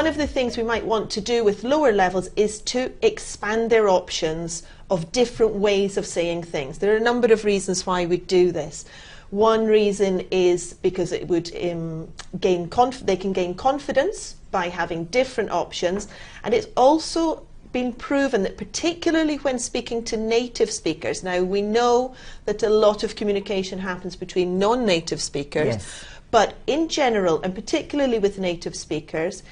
one of the things we might want to do with lower levels is to expand their options of different ways of saying things. There are a number of reasons why we do this. One reason is because it would they can gain confidence by having different options, and it's also been proven that particularly when speaking to native speakers, now we know that a lot of communication happens between non-native speakers, yes. But in general, and particularly with native speakers,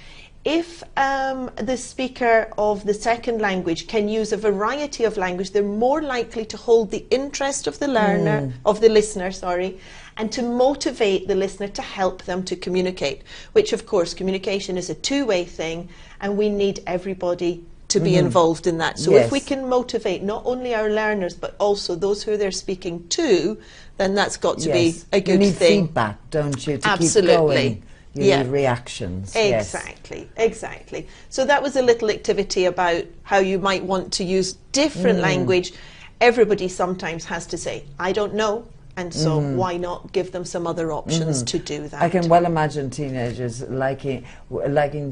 if the speaker of the second language can use a variety of language, they're more likely to hold the interest of the learner, of the listener, sorry, and to motivate the listener to help them to communicate, which of course communication is a two-way thing, and we need everybody to be involved in that. So if we can motivate not only our learners but also those who they're speaking to, then that's got to be a good thing. You need feedback, don't you, to Absolutely. keep going. You need reactions. Exactly, exactly. So that was a little activity about how you might want to use different language. Everybody sometimes has to say, I don't know, and so why not give them some other options to do that? I can well imagine teenagers liking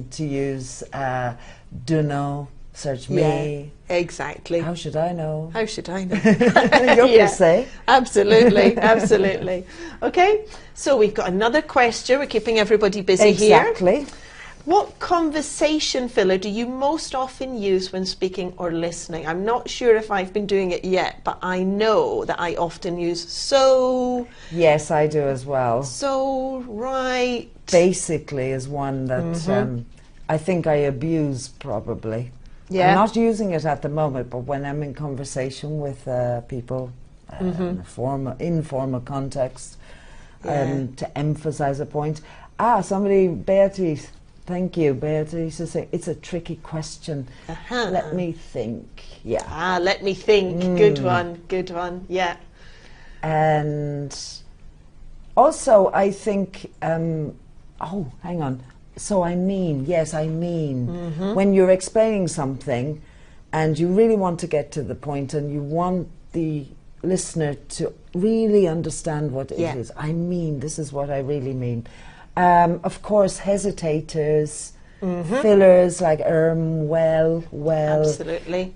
to use dunno, search me. Exactly. How should I know? How should I know? You'll say. Absolutely, absolutely. Okay, so we've got another question. We're keeping everybody busy here. Exactly. What conversation filler do you most often use when speaking or listening? I'm not sure if I've been doing it yet, but I know that I often use so. Yes, I do as well. So, right. Basically is one that I think I abuse probably. Yeah. I'm not using it at the moment, but when I'm in conversation with people in a informal context, to emphasize a point. Beatrice, thank you. Beatrice is saying, it's a tricky question. Let me think. Yeah. Let me think. Good one, good one. Yeah. And also, I think, oh, hang on. So I mean, yes, I mean, when you're explaining something and you really want to get to the point and you want the listener to really understand what it is. I mean, this is what I really mean. Of course, hesitators, fillers like well. Absolutely.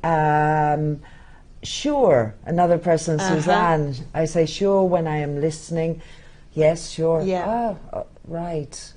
Sure, another person, Suzanne, I say sure when I am listening. Yes, sure. Yeah. Right,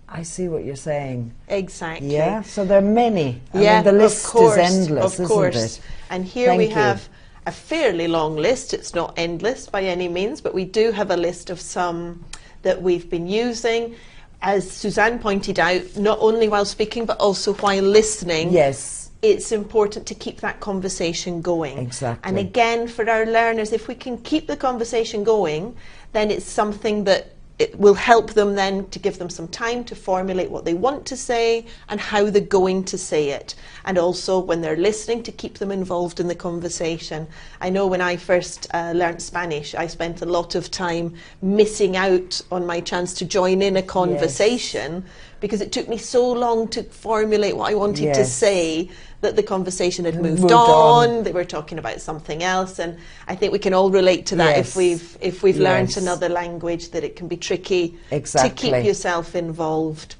I see what you're saying. Exactly. Yeah, so there are many. I mean, the list is endless, isn't it? And here we have a fairly long list. It's not endless by any means, but we do have a list of some that we've been using. As Suzanne pointed out, not only while speaking, but also while listening. Yes. It's important to keep that conversation going. Exactly. And again, for our learners, if we can keep the conversation going, then it's something that it will help them then to give them some time to formulate what they want to say and how they're going to say it. And also when they're listening, to keep them involved in the conversation. I know when I first learnt Spanish, I spent a lot of time missing out on my chance to join in a conversation because it took me so long to formulate what I wanted to say that the conversation had moved on. They were talking about something else, and I think we can all relate to that if we've learnt another language, that it can be tricky to keep yourself involved.